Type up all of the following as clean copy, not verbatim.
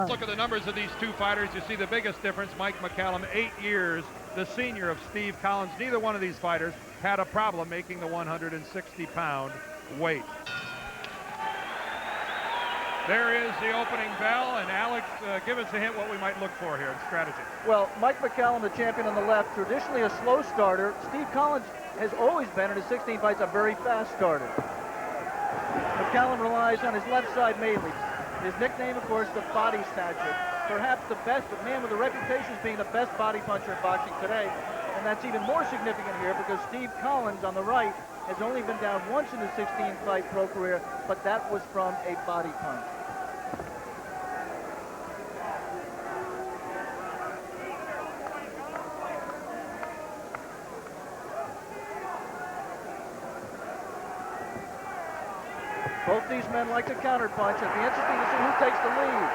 Let's look at the numbers of these two fighters. You see the biggest difference, Mike McCallum, 8 years, the senior of Steve Collins. Neither one of these fighters had a problem making the 160-pound weight. There is the opening bell, and Alex, give us a hint what we might look for here in strategy. Well, Mike McCallum, the champion on the left, traditionally a slow starter. Steve Collins has always been, in his 16 fights, a very fast starter. McCallum relies on his left side mainly. His nickname, of course, the Bodysnatcher. Perhaps the best, but man with a reputation as being the best body puncher in boxing today. And that's even more significant here because Steve Collins on the right has only been down once in his 16-fight pro career, but that was from a body punch. Both these men like to counterpunch. It'll be interesting to see who takes the lead.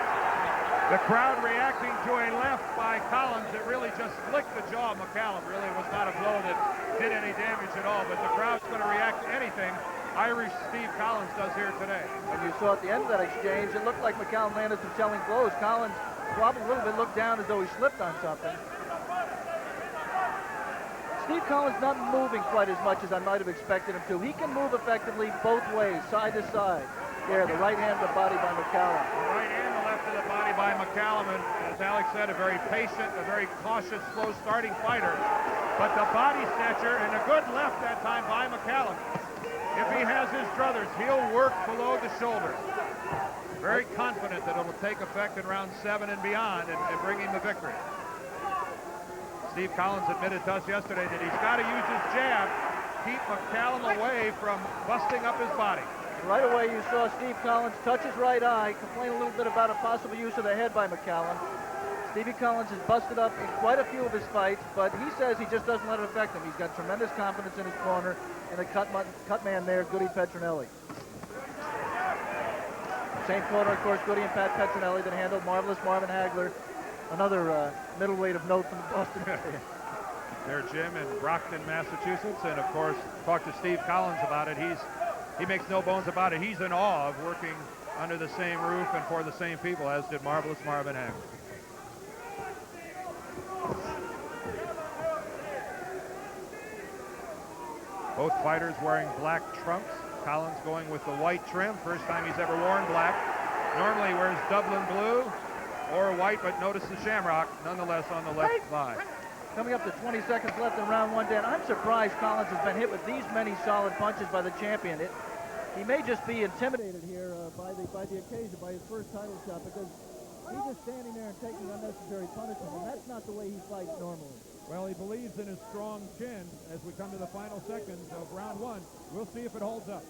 The crowd reacting to a left by Collins that really just flicked the jaw of McCallum. Really was not a blow that did any damage at all, but the crowd's going to react to anything Irish Steve Collins does here today. And you saw at the end of that exchange, it looked like McCallum landed some telling blows. Collins probably a little bit looked down as though he slipped on something. Steve Collins not moving quite as much as I might have expected him to. He can move effectively both ways, side to side. There, the right hand of the body by McCallum. The right and the left of the body by McCallum, and as Alex said, a very patient, a very cautious, slow starting fighter. But the body snatcher and a good left that time by McCallum. If he has his druthers, he'll work below the shoulder. Very confident that it'll take effect in round 7 and beyond and bring him the victory. Steve Collins admitted to us yesterday that he's got to use his jab, keep McCallum away from busting up his body. Right away you saw Steve Collins touch his right eye, complain a little bit about a possible use of the head by McCallum. Stevie Collins has busted up in quite a few of his fights, but he says he just doesn't let it affect him. He's got tremendous confidence in his corner, and the cut man there, Goody Petronelli. Same corner, of course, Goody and Pat Petronelli that handled marvelous Marvin Hagler, another middleweight of note from the Boston area. They're Jim in Brockton, Massachusetts, and of course, talk to Steve Collins about it. He makes no bones about it. He's in awe of working under the same roof and for the same people, as did marvelous Marvin Hagler. Both fighters wearing black trunks. Collins going with the white trim. First time he's ever worn black. Normally wears Dublin blue or white, but notice the shamrock nonetheless on the left thigh. Coming up to 20 seconds left in round 1, Dan. I'm surprised Collins has been hit with these many solid punches by the champion. He may just be intimidated here by the occasion, by his first title shot, because he's just standing there and taking unnecessary punishment, and that's not the way he fights normally. Well, he believes in his strong chin as we come to the final seconds of round 1. We'll see if it holds up.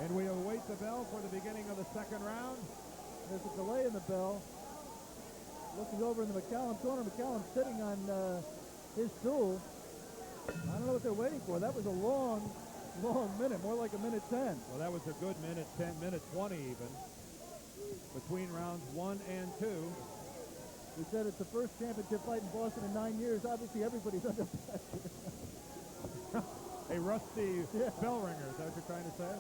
And we await the bell for the beginning of the second round. There's a delay in the bell. Looking over in the McCallum corner. McCallum sitting on his stool. I don't know what they're waiting for. That was a long minute, more like a minute 10. Well, that was a good minute 10, minute 20 even, between rounds 1 and 2. We said it's the first championship fight in Boston in 9 years. Obviously, everybody's under pressure. A rusty bell ringer, is that what you're trying to say?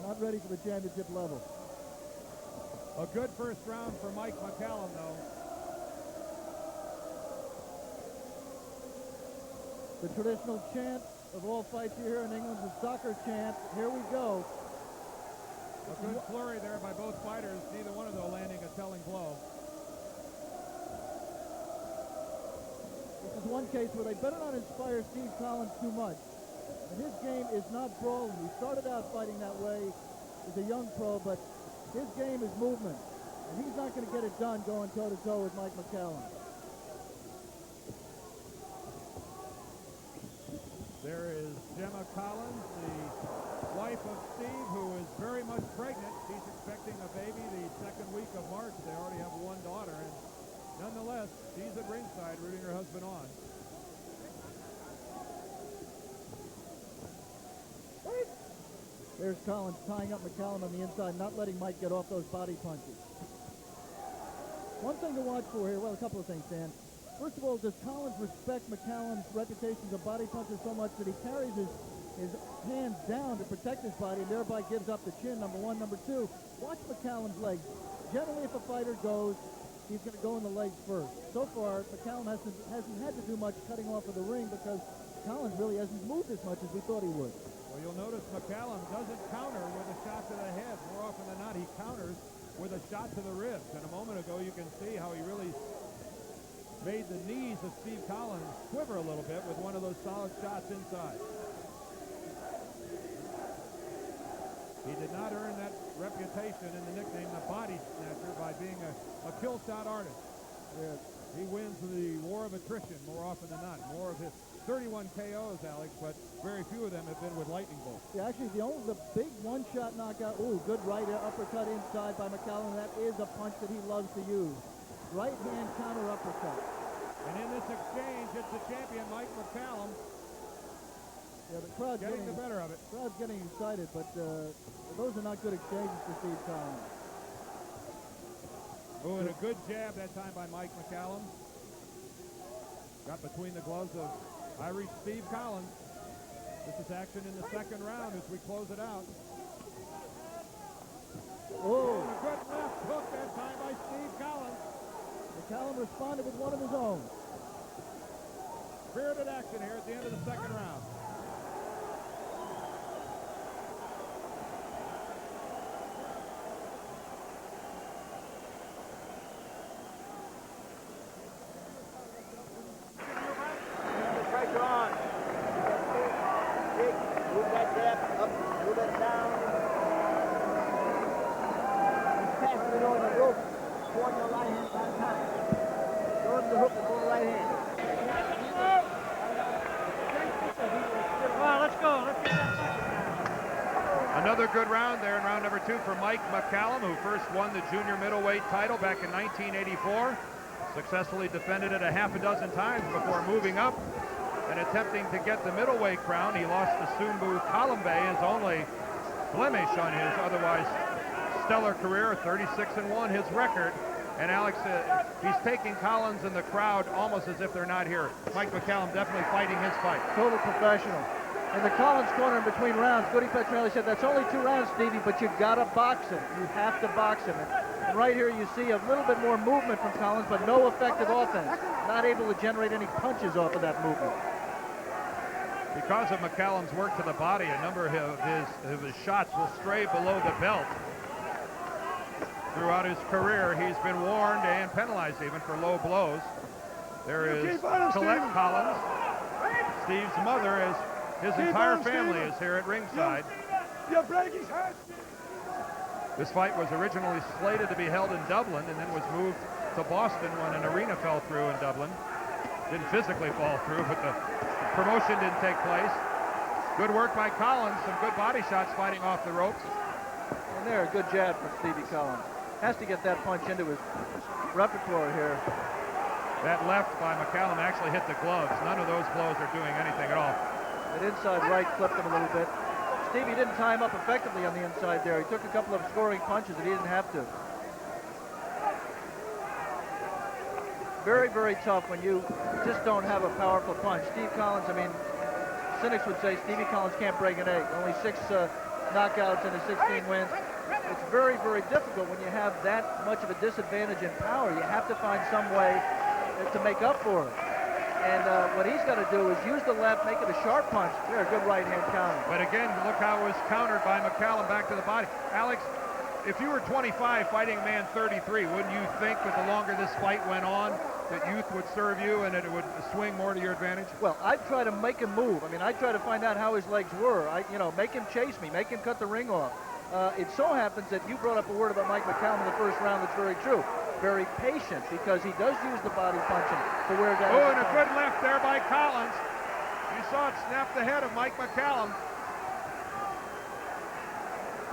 Not ready for the championship level. A good first round for Mike McCallum, though. The traditional chant of all fights here in England, the soccer chant. Here we go. A good flurry there by both fighters, neither one of them landing a telling blow. This is one case where they better not inspire Steve Collins too much. And his game is not brawling. He started out fighting that way as a young pro, but his game is movement. And he's not going to get it done going toe-to-toe with Mike McCallum. There is Gemma Collins, the wife of Steve, who is very much pregnant. She's expecting a baby the second week of March. They already have one daughter, and nonetheless, she's at ringside rooting her husband on. There's Collins tying up McCallum on the inside, not letting Mike get off those body punches. One thing to watch for here, well, a couple of things, Dan. First of all, does Collins respect McCallum's reputation as a body puncher so much that he carries his his hands down to protect his body and thereby gives up the chin, number one. Number two, watch McCallum's legs. Generally, if a fighter goes, he's going to go in the legs first. So far, McCallum hasn't had to do much cutting off of the ring because Collins really hasn't moved as much as we thought he would. Well, you'll notice McCallum doesn't counter with a shot to the head. More often than not, he counters with a shot to the ribs. And a moment ago, you can see how he really made the knees of Steve Collins quiver a little bit with one of those solid shots inside. He did not earn that reputation and the nickname the Bodysnatcher by being a kill shot artist. Yeah, he wins the war of attrition more often than not. More of his 31 KOs, Alex, but very few of them have been with lightning bolts. Yeah, actually, the big one-shot knockout. Ooh, good right uppercut inside by McCallum. That is a punch that he loves to use. Right hand counter uppercut. And in this exchange, it's the champion, Mike McCallum. Yeah, the crowd's getting the better of it. The crowd's getting excited, but those are not good exchanges for Steve Collins. Oh, and a good jab that time by Mike McCallum. Got between the gloves of Irish Steve Collins. This is action in the second round as we close it out. Oh, a good left hook that time by Steve Collins. McCallum responded with one of his own. Spirited action here at the end of the second round. Another good round there in round number 2 for Mike McCallum, who first won the junior middleweight title back in 1984. Successfully defended it a half a dozen times before moving up and attempting to get the middleweight crown. He lost to Sumbu Kalambe, his only blemish on his otherwise stellar career, 36-1 his record. And Alex, he's taking Collins and the crowd almost as if they're not here. Mike McCallum definitely fighting his fight. Total professional. In the Collins corner in between rounds, Goody Petrelli said, that's only 2 rounds, Stevie, but you've got to box him. You have to box him. And right here you see a little bit more movement from Collins, but no effective offense. Not able to generate any punches off of that movement. Because of McCallum's work to the body, a number of his shots will stray below the belt. Throughout his career, he's been warned and penalized even for low blows. There is Colette Collins, Steve's mother, as his entire family is here at ringside. This fight was originally slated to be held in Dublin and then was moved to Boston when an arena fell through in Dublin. Didn't physically fall through, but the promotion didn't take place. Good work by Collins, some good body shots fighting off the ropes. And there, a good jab from Stevie Collins. Has to get that punch into his repertoire here. That left by McCallum actually hit the gloves. None of those blows are doing anything at all. That inside right clipped him a little bit. Stevie didn't tie him up effectively on the inside there. He took a couple of scoring punches that he didn't have to. Very, very tough when you just don't have a powerful punch. Steve Collins, I mean, cynics would say Stevie Collins can't break an egg. Only 6 knockouts and his 16 wins. It's very, very difficult when you have that much of a disadvantage in power. You have to find some way to make up for it. And what he's got to do is use the left, make it a sharp punch. There, a good right-hand counter. But again, look how it was countered by McCallum back to the body. Alex, if you were 25 fighting a man 33, wouldn't you think that the longer this fight went on, that youth would serve you and it would swing more to your advantage? Well, I'd try to make him move. I mean, I'd try to find out how his legs were. Make him chase me, make him cut the ring off. It so happens that you brought up a word about Mike McCallum in the first round that's very true. Very patient, because he does use the body punching to wear guys. Oh, and a good left there by Collins. You saw it snap the head of Mike McCallum.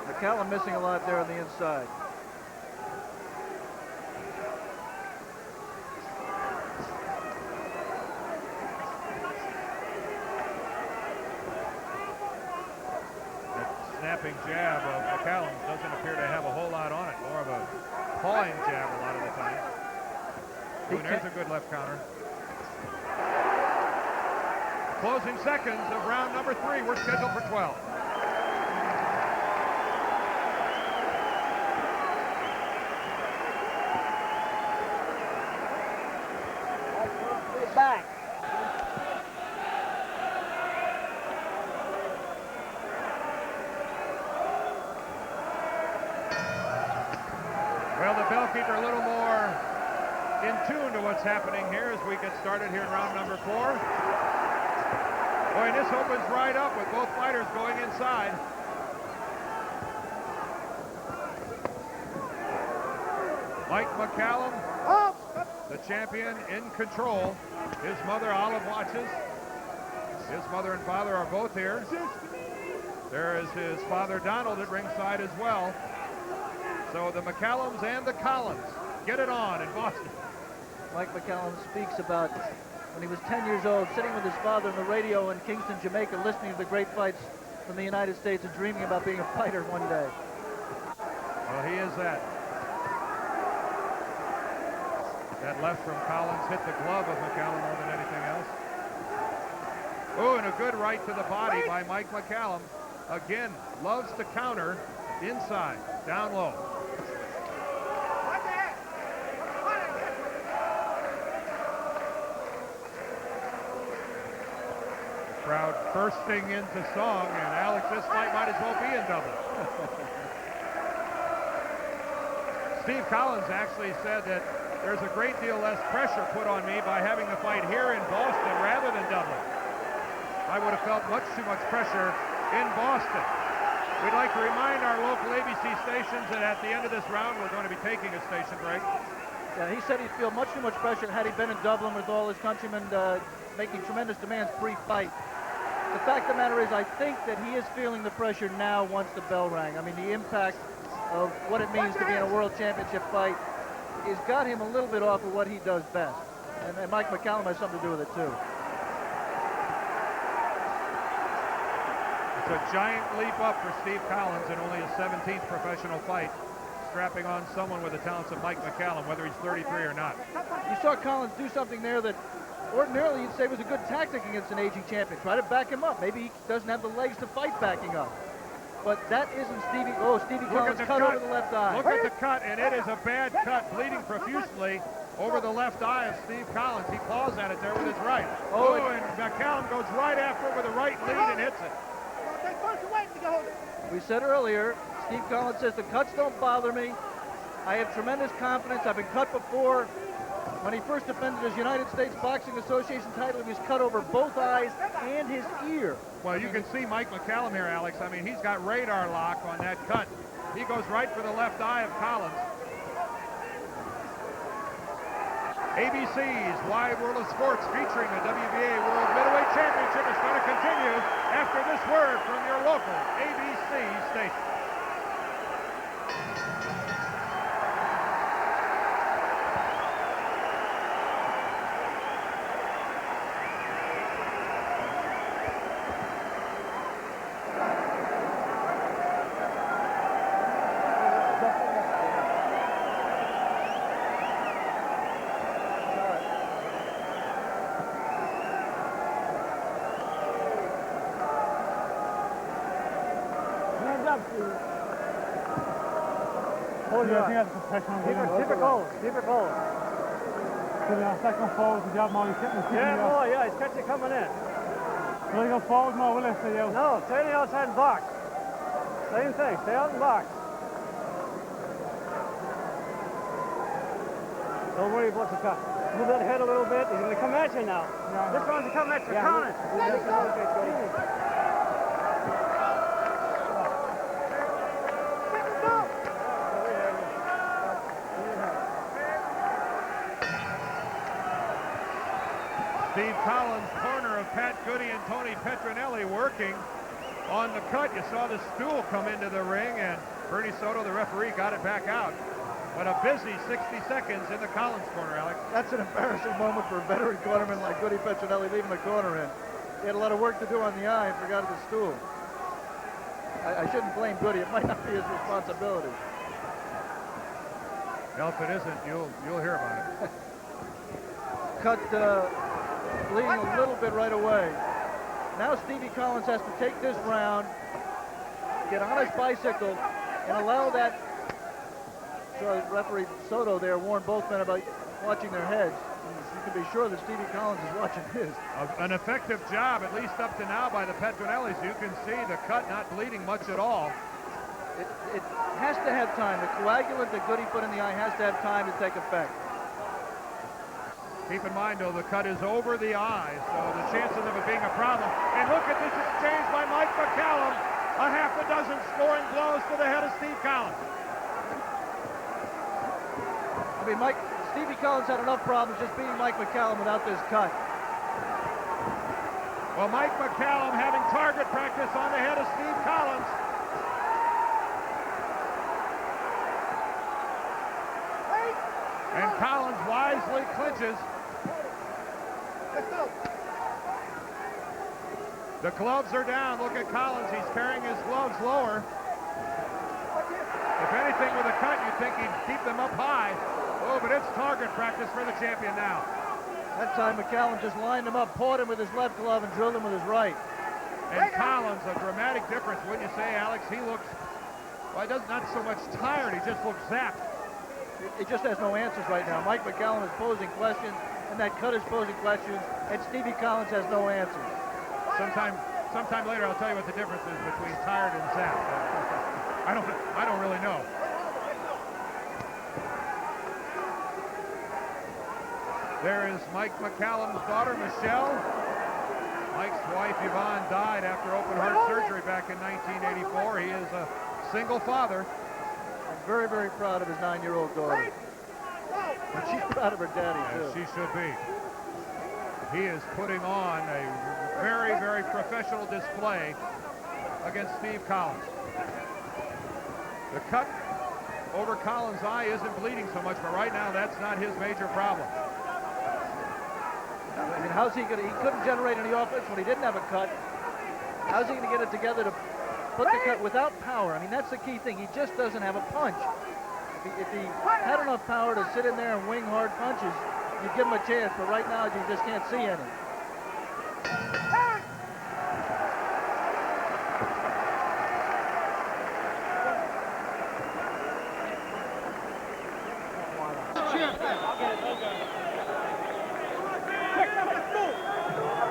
McCallum missing a lot there on the inside. That snapping jab of McCallum doesn't appear to have a whole lot on it. More of a pawing jab a lot of the time. Oh, there's a good left counter. Closing seconds of round number 3. We're scheduled for 12. Back. Well, the bellkeeper a little more in tune to what's happening here as we get started here in round number 4. Boy, and this opens right up with both fighters going inside. Mike McCallum, the champion, in control. His mother, Olive, watches. His mother and father are both here. There is his father, Donald, at ringside as well. So the McCallums and the Collins get it on in Boston. Mike McCallum speaks about when he was 10 years old, sitting with his father on the radio in Kingston, Jamaica, listening to the great fights from the United States and dreaming about being a fighter one day. Well, he is that. That left from Collins hit the glove of McCallum more than anything else. Oh, and a good right to the body by Mike McCallum. Again, loves to counter inside, down low. The crowd bursting into song, and Alex, this fight might as well be in double. Steve Collins actually said that there's a great deal less pressure put on me by having the fight here in Boston rather than Dublin. I would have felt much too much pressure in Boston. We'd like to remind our local ABC stations that at the end of this round, we're going to be taking a station break. Yeah, he said he'd feel much too much pressure had he been in Dublin with all his countrymen making tremendous demands pre-fight. The fact of the matter is, I think that he is feeling the pressure now once the bell rang. I mean, the impact of what it means to be in a world championship fight has got him a little bit off of what he does best. And Mike McCallum has something to do with it, too. It's a giant leap up for Steve Collins in only his 17th professional fight, strapping on someone with the talents of Mike McCallum, whether he's 33 or not. You saw Collins do something there that ordinarily you'd say was a good tactic against an aging champion. Try to back him up. Maybe he doesn't have the legs to fight backing up. But that isn't Stevie. Oh, Stevie Collins cut over the left eye. Look at the cut, and it is a bad cut, bleeding profusely over the left eye of Steve Collins. He claws at it there with his right. Oh, and McCallum goes right after it with a right lead and hits it. We said earlier, Steve Collins says the cuts don't bother me. I have tremendous confidence. I've been cut before. When he first defended his United States Boxing Association title, he was cut over both eyes and his ear. Well, you can see Mike McCallum here, Alex. I mean, he's got radar lock on that cut. He goes right for the left eye of Collins. ABC's Wide World of Sports featuring the WBA World Middleweight Championship is going to continue after this word from your local ABC station. Yeah, I think that's a professional. Keep it going. Keep it going. Second forward, the job, Molly. Yeah, boy, yeah, he's catching coming in. Will he go forward more, will he? No, stay on the outside and box. Same thing, stay out and box. Don't worry about the cut. Move that head a little bit. He's going to come at you now. Yeah. This one's coming at you. Yeah, count it. Steve Collins, corner of Pat Goody and Tony Petronelli working on the cut. You saw the stool come into the ring, and Bernie Soto, the referee, got it back out. But a busy 60 seconds in the Collins corner, Alex. That's an embarrassing moment for a veteran cornerman like Goody Petronelli leaving the corner in. He had a lot of work to do on the eye and forgot the stool. I shouldn't blame Goody. It might not be his responsibility. Well, if it isn't, you'll hear about it. Cut bleeding a little bit right away. Now Stevie Collins has to take this round, get on his bicycle, and allow that. So referee Soto there warned both men about watching their heads. You can be sure that Stevie Collins is watching his. An effective job, at least up to now, by the Petronellis. You can see the cut not bleeding much at all. It has to have time. The coagulant that Goody put in the eye has to have time to take effect. Keep in mind, though, the cut is over the eye, so the chances of it being a problem. And look at this exchange by Mike McCallum. A half a dozen scoring blows to the head of Steve Collins. I mean, Stevie Collins had enough problems just beating Mike McCallum without this cut. Well, Mike McCallum having target practice on the head of Steve Collins. And Collins wisely clinches. The gloves are down. Look at Collins. He's carrying his gloves lower. If anything with a cut, you'd think he'd keep them up high. Oh, but it's target practice for the champion now. That time McCallum just lined him up, pawed him with his left glove, and drilled him with his right. And Collins, a dramatic difference, wouldn't you say, Alex? He looks, well, he does not so much tired. He just looks zapped. It just has no answers right now. Mike McCallum is posing questions, and that cut is posing questions, and Stevie Collins has no answers. Sometime later, I'll tell you what the difference is between tired and zapped. I don't really know. There is Mike McCallum's daughter, Michelle. Mike's wife, Yvonne, died after open heart surgery back in 1984. He is a single father. I'm very, very proud of his 9-year-old daughter. And she's proud of her daddy, too. She should be. He is putting on a very, very professional display against Steve Collins. The cut over Collins' eye isn't bleeding so much, but right now that's not his major problem. I mean, how's he going to, he couldn't generate any offense when he didn't have a cut. How's he going to get it together to put the cut without power? I mean, that's the key thing. He just doesn't have a punch. If he had enough power to sit in there and wing hard punches, you'd give him a chance, but right now you just can't see any.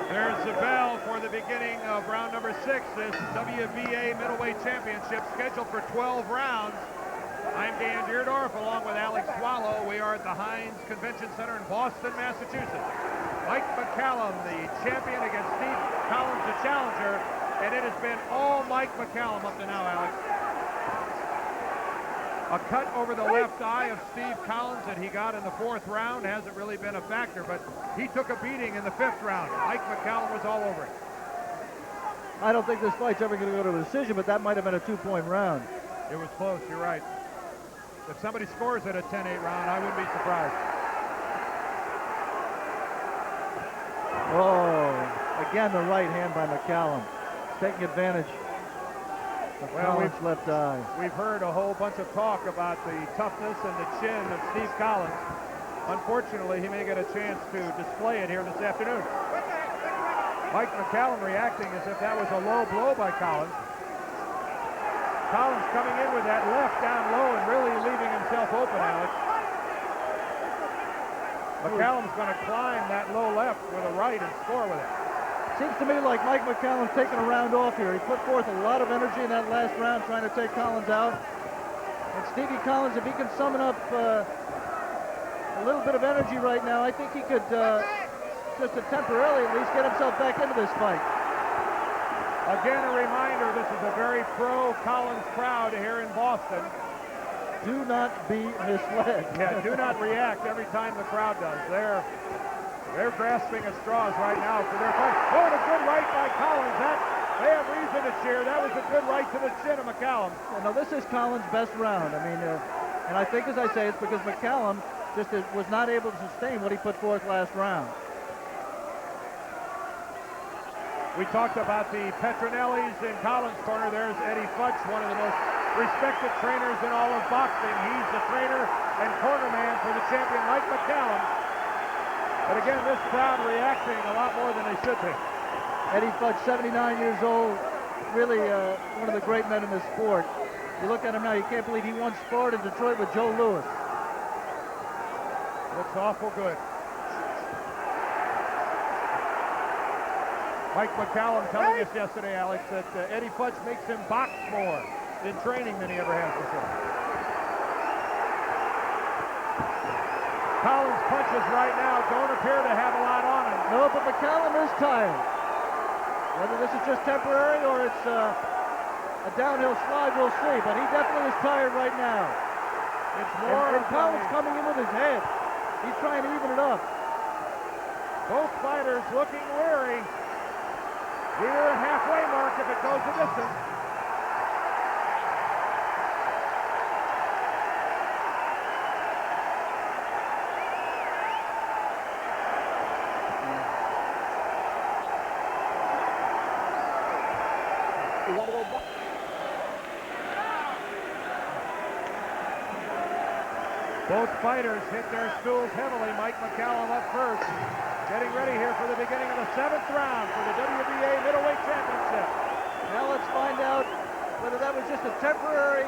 There's the bell for the beginning of round number 6. This WBA Middleweight Championship scheduled for 12 rounds. I'm Dan Deerdorf along with Alex Swallow. We are at the Hynes Convention Center in Boston, Massachusetts. Mike McCallum, the champion, against Steve Collins, the challenger. And it has been all Mike McCallum up to now, Alex. A cut over the left eye of Steve Collins that he got in the 4th round hasn't really been a factor, but he took a beating in the 5th round. Mike McCallum was all over it. I don't think this fight's ever going to go to a decision, but that might have been a 2-point round. It was close, you're right. If somebody scores at a 10-8 round, I wouldn't be surprised. Oh, again the right hand by McCallum, taking advantage of Collins' left eye. We've heard a whole bunch of talk about the toughness and the chin of Steve Collins. Unfortunately, he may get a chance to display it here this afternoon. Mike McCallum reacting as if that was a low blow by Collins. Collins coming in with that left down low and really leaving himself open, Alex. McCallum's going to climb that low left with a right and score with it. Seems to me like Mike McCallum's taking a round off here. He put forth a lot of energy in that last round trying to take Collins out. And Stevie Collins, if he can summon up a little bit of energy right now, I think he could just to temporarily at least get himself back into this fight. Again, a reminder, this is a very pro-Collins crowd here in Boston. Do not be misled. Yeah, do not react every time the crowd does. They're grasping at straws right now for their fight. Oh, and a good right by Collins. They have reason to cheer. That was a good right to the chin of McCallum. Yeah, no, this is Collins' best round. I mean, and I think, as I say, it's because McCallum just was not able to sustain what he put forth last round. We talked about the Petronellis in Collins' corner. There's Eddie Futch, one of the most respected trainers in all of boxing. He's the trainer and corner man for the champion, Mike McCallum. But again, this crowd reacting a lot more than they should be. Eddie Fudge, 79 years old, really one of the great men in the sport. You look at him now, you can't believe he once sparred in Detroit with Joe Louis. Looks awful good. Mike McCallum telling us yesterday, Alex, that Eddie Fudge makes him box more in training than he ever has before. Collins' punches right now don't appear to have a lot on him. No, but McCallum is tired. Whether this is just temporary or it's a downhill slide, we'll see. But he definitely is tired right now. It's more. And Collins coming in with his head. He's trying to even it up. Both fighters looking weary. We're halfway mark if it goes the distance. Both fighters hit their stools heavily. Mike McCallum up first. Getting ready here for the beginning of the 7th round for the WBA Middleweight Championship. Now let's find out whether that was just a temporary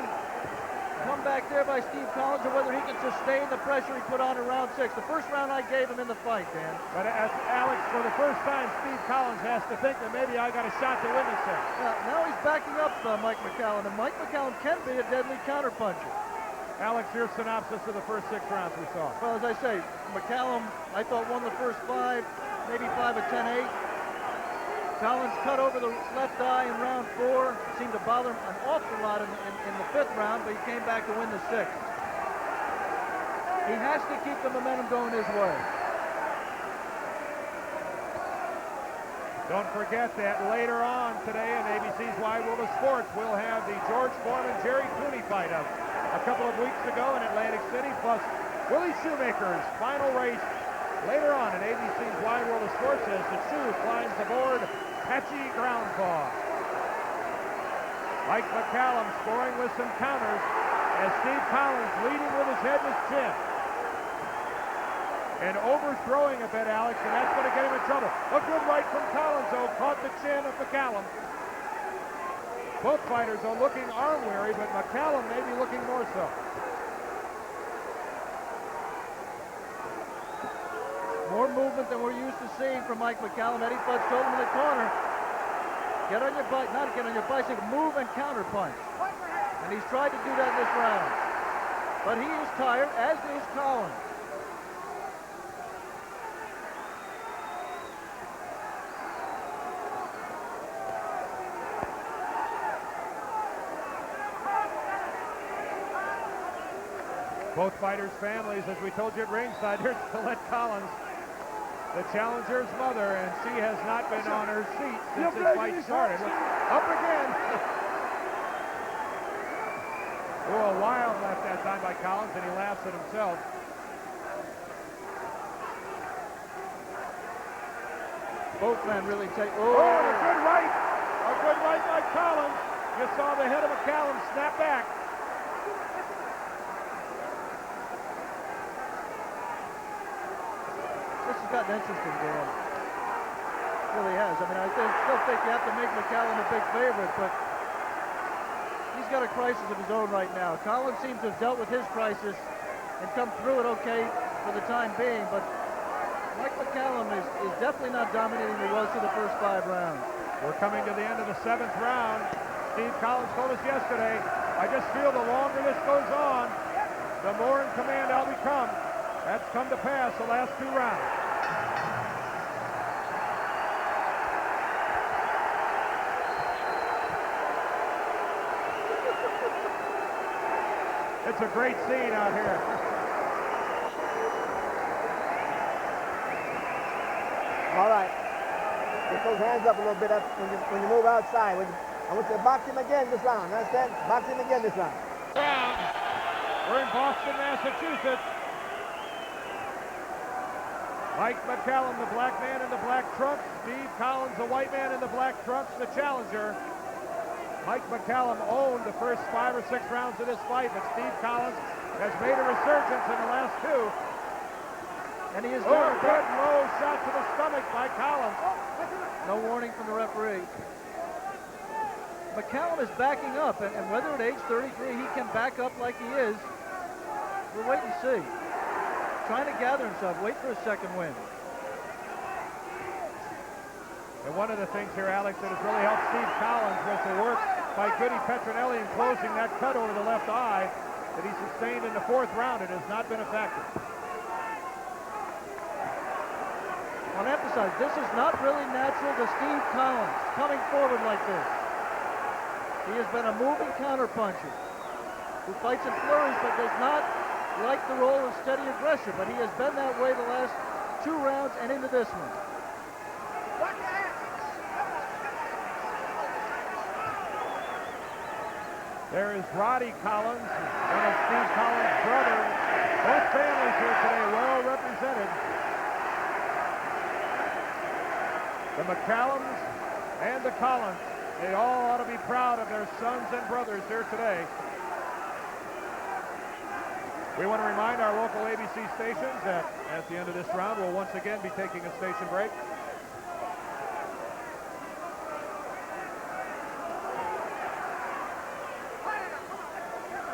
comeback there by Steve Collins or whether he can sustain the pressure he put on in round 6. The first round I gave him in the fight, Dan. But as Alex, for the first time, Steve Collins has to think that maybe I got a shot to win this thing. Now he's backing up Mike McCallum, and Mike McCallum can be a deadly counterpuncher. Alex, your synopsis of the first 6 rounds we saw. Well, as I say, McCallum, I thought, won the first 5, maybe 5 of 10-8. Collins cut over the left eye in round 4. Seemed to bother him an awful lot in the 5th round, but he came back to win the 6th. He has to keep the momentum going his way. Don't forget that later on today on ABC's Wide World of Sports, we'll have the George Foreman-Jerry Cooney fight of a couple of weeks ago in Atlantic City, plus Willie Shoemaker's final race later on at ABC's Wide World of Sports as the Shoe climbs aboard Patchy Ground Paw. Mike McCallum scoring with some counters as Steve Collins leading with his head and his chin. And overthrowing a bit, Alex, and that's going to get him in trouble. A good right from Collins, though, caught the chin of McCallum. Both fighters are looking arm-weary, but McCallum may be looking more so. More movement than we're used to seeing from Mike McCallum. Eddie Fudge told him in the corner, get on your bike, not get on your bicycle, move and counter punch. And he's tried to do that in this round. But he is tired, as is Collins. Both fighters' families, as we told you at ringside, here's Colette Collins, the challenger's mother, and she has not been on her seat since this fight started. Up again. Oh, a wild left that time by Collins, and he laughs at himself. Both men really take... Oh, a good right. A good right by Collins. You saw the head of McCallum snap back. This has gotten interesting, Dan. It really has. I mean, I still think you have to make McCallum a big favorite, but he's got a crisis of his own right now. Collins seems to have dealt with his crisis and come through it okay for the time being, but Mike McCallum is definitely not dominating he was through the first 5 rounds. We're coming to the end of the 7th round. Steve Collins told us yesterday, I just feel the longer this goes on, the more in command I'll become. That's come to pass the last 2 rounds. It's a great scene out here. All right. Get those hands up a little bit when you move outside. I want you to box him again this round. Understand? Box him again this round. We're in Boston, Massachusetts. Mike McCallum, the black man in the black trunks. Steve Collins, the white man in the black trunks, the challenger. Mike McCallum owned the first 5 or 6 rounds of this fight, but Steve Collins has made a resurgence in the last 2. And he is a good low shot to the stomach by Collins. No warning from the referee. McCallum is backing up, and whether at age 33 he can back up like he is, we'll wait and see. Trying to gather himself, wait for a second win. And one of the things here, Alex, that has really helped Steve Collins was the work by Goody Petronelli in closing that cut over the left eye that he sustained in the 4th round. It has not been a factor. I want to emphasize, this is not really natural to Steve Collins, coming forward like this. He has been a moving counterpuncher who fights in flurries but does not like the role of steady aggressor, but he has been that way the last 2 rounds and into this one. There is Roddy Collins, one of Steve Collins' brothers. Both families here today well represented. The McCallums and the Collins, they all ought to be proud of their sons and brothers here today. We want to remind our local ABC stations that at the end of this round, we'll once again be taking a station break.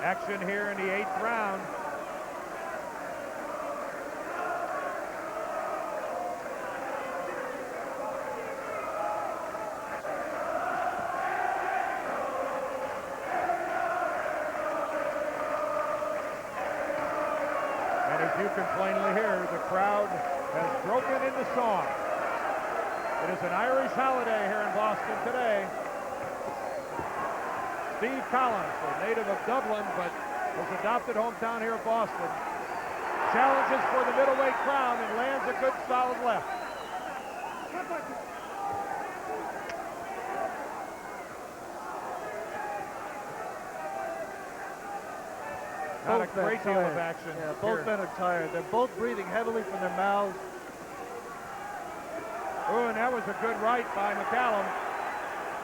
Action here in the 8th round. And as you can plainly hear, the crowd has broken into song. It is an Irish holiday here in Boston today. Steve Collins, a native of Dublin, but his adopted hometown here in Boston, challenges for the middleweight crown and lands a good solid left. Not a great deal of action. Yeah, both men are tired. They're both breathing heavily from their mouths. Oh, and that was a good right by McCallum.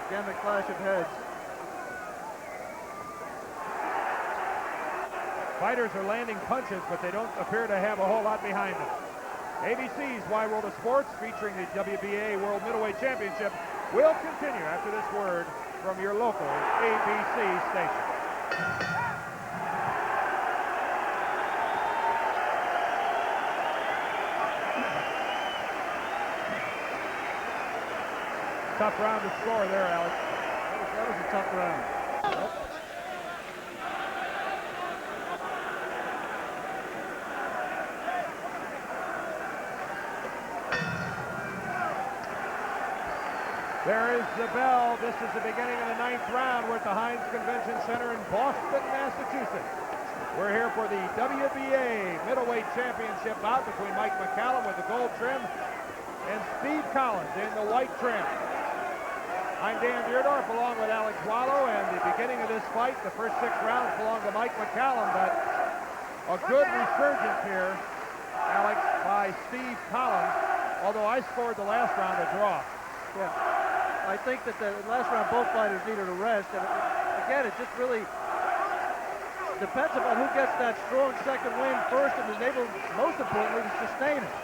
Again, the clash of heads. Fighters are landing punches, but they don't appear to have a whole lot behind them. ABC's Wide World of Sports, featuring the WBA World Middleweight Championship, will continue after this word from your local ABC station. Tough round to score there, Alex. That was a tough round. There is the bell. This is the beginning of the 9th round. We're at the Hynes Convention Center in Boston, Massachusetts. We're here for the WBA Middleweight Championship bout between Mike McCallum with the gold trim and Steve Collins in the white trim. I'm Dan Deerdorf along with Alex Wallow, and the beginning of this fight, the first 6 rounds belong to Mike McCallum, but a good resurgence here, Alex, by Steve Collins, although I scored the last round a draw. Yeah. I think that the last round both fighters needed a rest, and again, it just really depends upon who gets that strong second win first and is able, most importantly, to sustain it.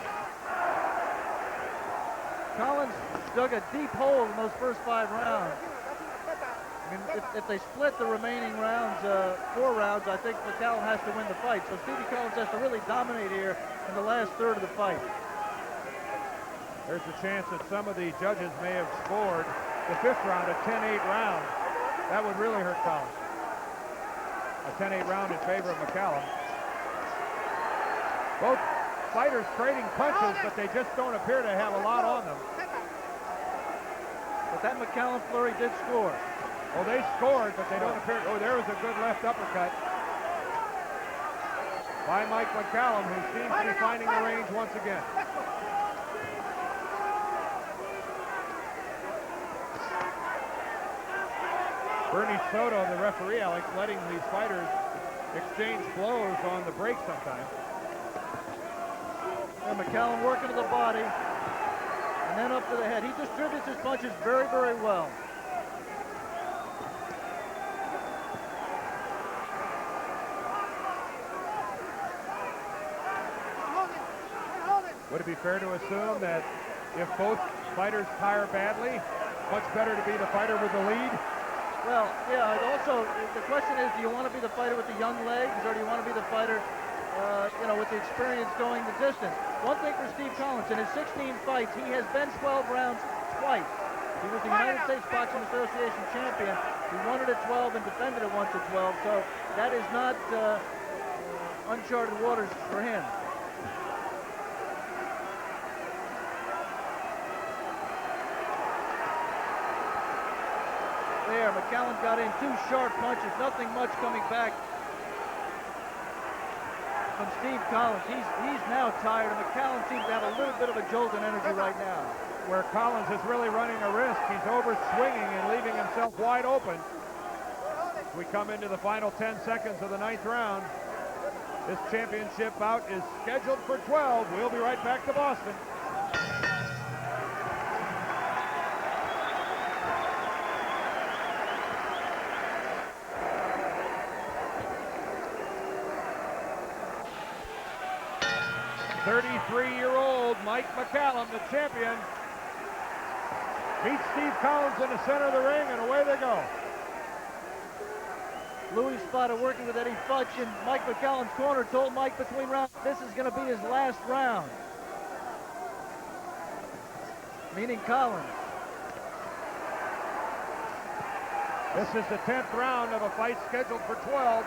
Collins dug a deep hole in those first 5 rounds. I mean, if they split the remaining rounds, 4 rounds, I think McCallum has to win the fight. So Stevie Collins has to really dominate here in the last third of the fight. There's a chance that some of the judges may have scored the 5th round a 10-8 round. That would really hurt Collins. A 10-8 round in favor of McCallum. Both fighters trading punches, but they just don't appear to have a lot on them. But that McCallum flurry did score. Oh, they scored, but they don't appear. Oh, there was a good left uppercut by Mike McCallum, who seems to be finding the range once again. Bernie Soto, the referee, Alex, letting these fighters exchange blows on the break sometimes. And McCallum working to the body and then up to the head. He distributes his punches very, very well. Would it be fair to assume that if both fighters tire badly. Much better to be the fighter with the lead. Well, yeah, and also the question is, do you want to be the fighter with the young legs, or do you want to be the fighter, with the experience going the distance? One thing for Steve Collins, in his 16 fights, he has been 12 rounds twice. He was the United States Boxing Association champion. He won it at 12 and defended it once at 12, so that is not uncharted waters for him. There, McCallum got in 2 sharp punches, nothing much coming back from Steve Collins. He's now tired, and McCallum seems to have a little bit of a jolt in energy right now. Where Collins is really running a risk. He's over swinging and leaving himself wide open. We come into the final 10 seconds of the 9th round. This championship bout is scheduled for 12. We'll be right back to Boston. .33-year-old Mike McCallum, the champion, meets Steve Collins in the center of the ring, and away they go. Louis Spada working with Eddie Futch, and Mike McCallum's corner told Mike between rounds, this is going to be his last round. Meaning Collins. This is the 10th round of a fight scheduled for 12.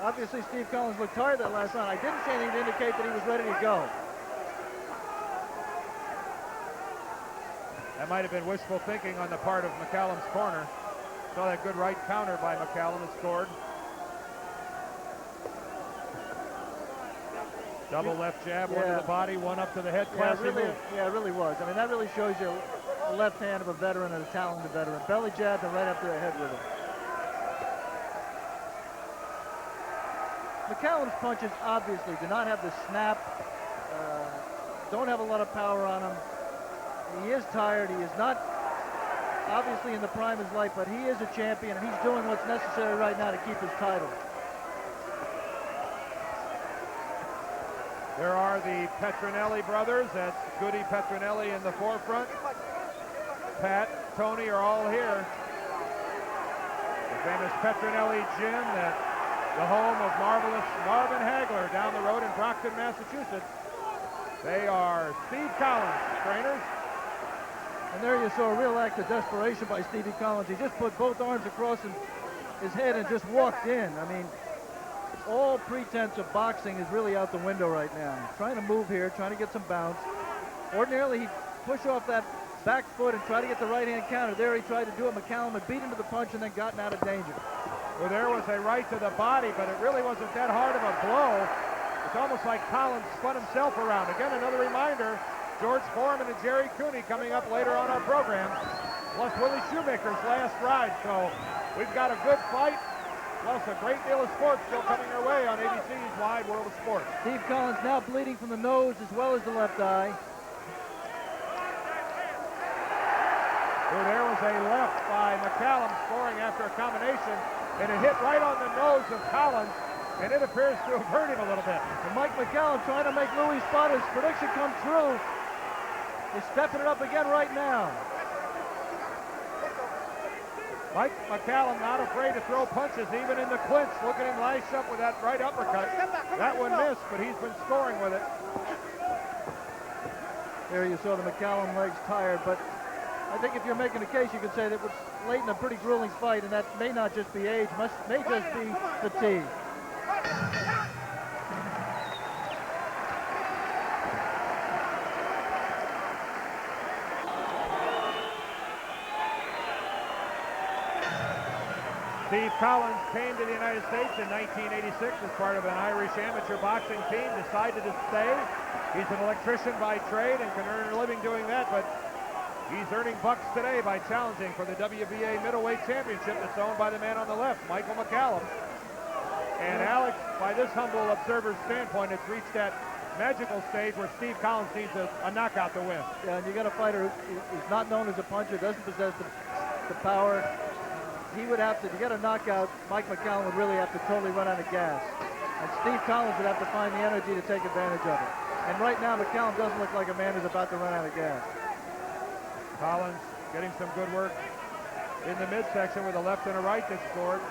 Obviously, Steve Collins looked tired that last round. I didn't see anything to indicate that he was ready to go. That might have been wishful thinking on the part of McCallum's corner. Saw that good right counter by McCallum that scored. Double left jab, one to the body, one up to the head. Classy move. Yeah, it really was. I mean, that really shows you the left hand of a veteran and a talented veteran. Belly jab and right up to the head with it. McCallum's punches obviously do not have the snap, don't have a lot of power on him. He is tired. He is not obviously in the prime of his life, but he is a champion, and he's doing what's necessary right now to keep his title. There are the Petronelli brothers. That's Goody Petronelli in the forefront. Pat, Tony are all here. The famous Petronelli gym, the home of marvelous Marvin Hagler down the road in Brockton, Massachusetts. They are Steve Collins, trainers. And there you saw a real act of desperation by Stevie Collins. He just put both arms across his head and just walked in. I mean, all pretense of boxing is really out the window right now. He's trying to move here, trying to get some bounce. Ordinarily, he'd push off that back foot and try to get the right-hand counter. There he tried to do it. McCallum had beat him to the punch and then gotten out of danger. Well, there was a right to the body, but it really wasn't that hard of a blow. It's almost like Collins spun himself around. Again, another reminder, George Foreman and Jerry Cooney coming up later on our program, plus Willie Shoemaker's last ride. So we've got a good fight, plus a great deal of sports still coming our way on ABC's Wide World of Sports. Steve Collins now bleeding from the nose as well as the left eye. Well, there was a left by McCallum scoring after a combination, and it hit right on the nose of Collins, and it appears to have hurt him a little bit. And Mike McCallum trying to make Louis Spada's prediction come true. He's stepping it up again right now. Mike McCallum not afraid to throw punches even in the clinch. Look at him lash up with that right uppercut. That one missed, but he's been scoring with it. There you saw the McCallum legs tired, but I think if you're making a case, you could say that it was late in a pretty grueling fight, and that may not just be age, may just be fatigue. Steve Collins came to the United States in 1986 as part of an Irish amateur boxing team, decided to stay. He's an electrician by trade and can earn a living doing that, but he's earning bucks today by challenging for the WBA Middleweight Championship that's owned by the man on the left, Michael McCallum. And Alex, by this humble observer's standpoint, it's reached that magical stage where Steve Collins needs a knockout to win. Yeah, and you got a fighter who's not known as a puncher, doesn't possess the power. He would have to get a knockout. Mike McCallum would really have to totally run out of gas. And Steve Collins would have to find the energy to take advantage of it. And right now, McCallum doesn't look like a man who's about to run out of gas. Collins getting some good work in the midsection with a left and a right that scored.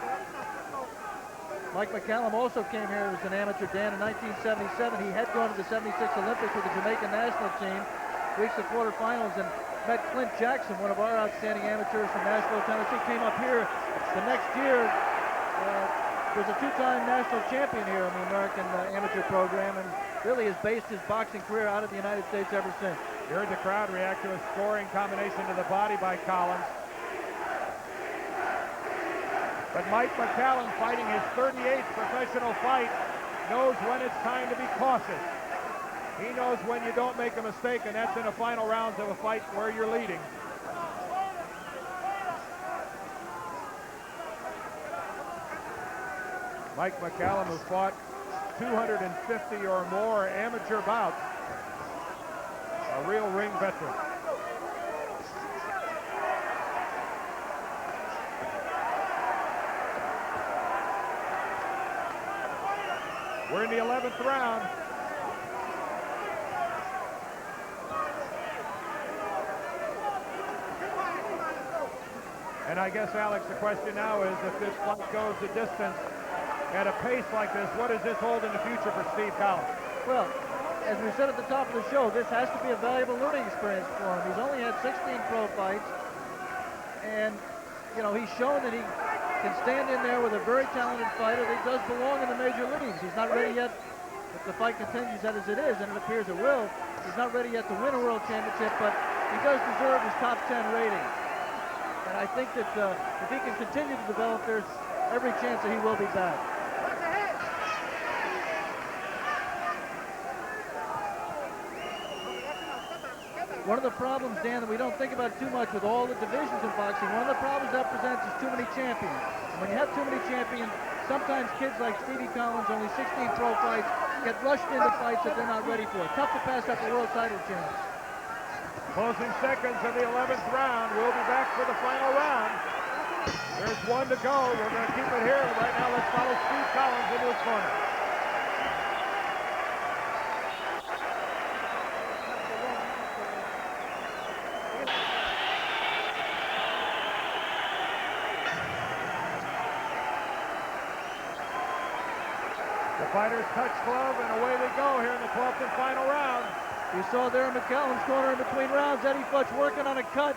Mike McCallum also came here as an amateur, Dan, in 1977. He had gone to the 76 Olympics with the Jamaica national team, reached the quarterfinals, and met Clint Jackson, one of our outstanding amateurs from Nashville, Tennessee. Came up here the next year. Was a two-time national champion here in the American amateur program, and really has based his boxing career out of the United States ever since. You heard the crowd react to a scoring combination to the body by Collins. But Mike McCallum, fighting his 38th professional fight, knows when it's time to be cautious. He knows when you don't make a mistake, and that's in the final rounds of a fight where you're leading. Mike McCallum, who fought 250 or more amateur bouts, a real ring veteran. We're in the 11th round. And I guess, Alex, the question now is, if this fight goes the distance at a pace like this, what does this hold in the future for Steve Collins? Well, as we said at the top of the show, this has to be a valuable learning experience for him. He's only had 16 pro fights, and, you know, he's shown that he can stand in there with a very talented fighter that does belong in the major leagues. He's not ready yet, if the fight continues as it is, and it appears it will, he's not ready yet to win a world championship, but he does deserve his top 10 rating. And I think that if he can continue to develop, there's every chance that he will be back. One of the problems, Dan, that we don't think about too much with all the divisions in boxing, one of the problems that presents is too many champions. And when you have too many champions, sometimes kids like Stevie Collins, only 16 pro fights, get rushed into fights that they're not ready for. Tough to pass up a world title chance. Closing seconds of the 11th round. We'll be back for the final round. There's one to go. We're going to keep it here. Right now, let's follow Steve Collins into his corner. The fighters touch glove, and away they go here in the 12th and final round. You saw there in McCallum's corner in between rounds, Eddie Futch working on a cut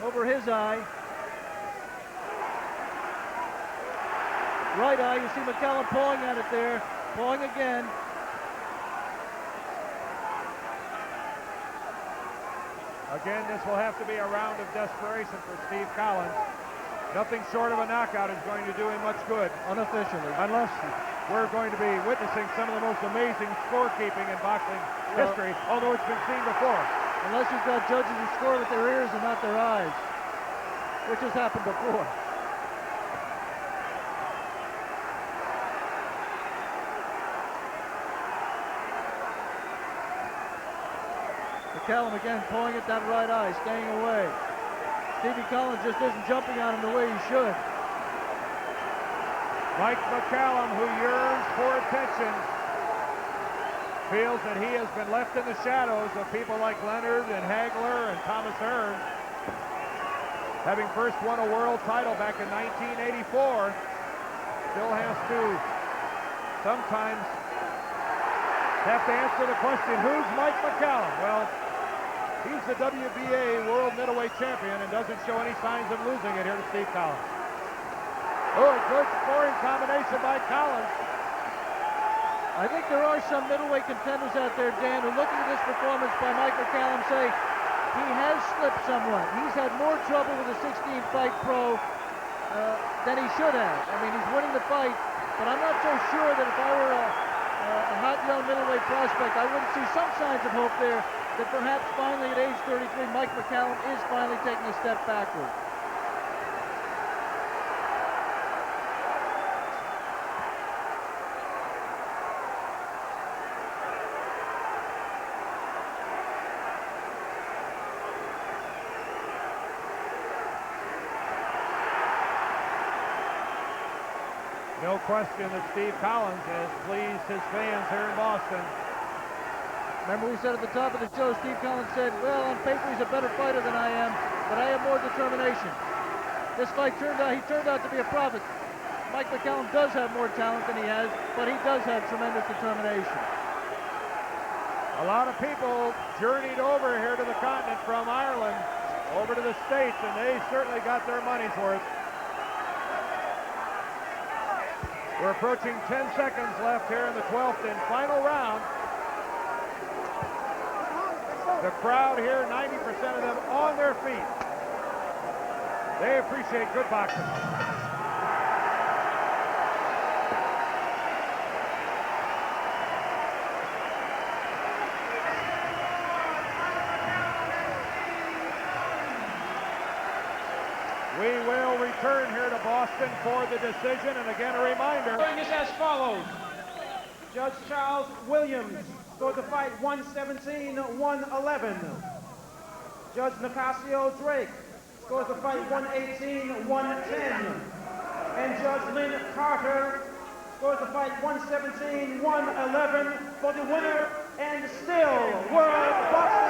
over his eye. Right eye, you see McCallum pawing at it there, pawing again. Again, this will have to be a round of desperation for Steve Collins. Nothing short of a knockout is going to do him much good. Unofficially. Unless we're going to be witnessing some of the most amazing scorekeeping in boxing history, although it's been seen before. Unless you've got judges who score with their ears and not their eyes, which has happened before. McCallum again pulling at that right eye, staying away. Stevie Collins just isn't jumping on him the way he should. Mike McCallum, who yearns for attention, feels that he has been left in the shadows of people like Leonard and Hagler and Thomas Hearns. Having first won a world title back in 1984, still has to sometimes have to answer the question, who's Mike McCallum? Well, he's the WBA World Middleweight Champion and doesn't show any signs of losing it here to Steve Collins. Oh, a good scoring combination by Collins. I think there are some middleweight contenders out there, Dan, who looking at this performance by Mike McCallum say he has slipped somewhat. He's had more trouble with a 16-fight pro than he should have. I mean, he's winning the fight, but I'm not so sure that if I were a hot young middleweight prospect, I wouldn't see some signs of hope there that perhaps finally at age 33, Mike McCallum is finally taking a step backward. No question that Steve Collins has pleased his fans here in Boston. Remember we said at the top of the show, Steve Collins said, well, on paper he's a better fighter than I am, but I have more determination. This fight turned out to be a prophet. Mike McCallum does have more talent than he has, but he does have tremendous determination. A lot of people journeyed over here to the continent from Ireland over to the States, and they certainly got their money's worth. We're approaching 10 seconds left here in the 12th and final round. The crowd here, 90% of them on their feet. They appreciate good boxing. We will return here to Boston for the decision, and again a reminder. Scoring is as follows. Judge Charles Williams scored the fight 117-111. Judge Nicasio Drake scores the fight 118-110. And Judge Lynn Carter scores the fight 117-111 for the winner and still world boxing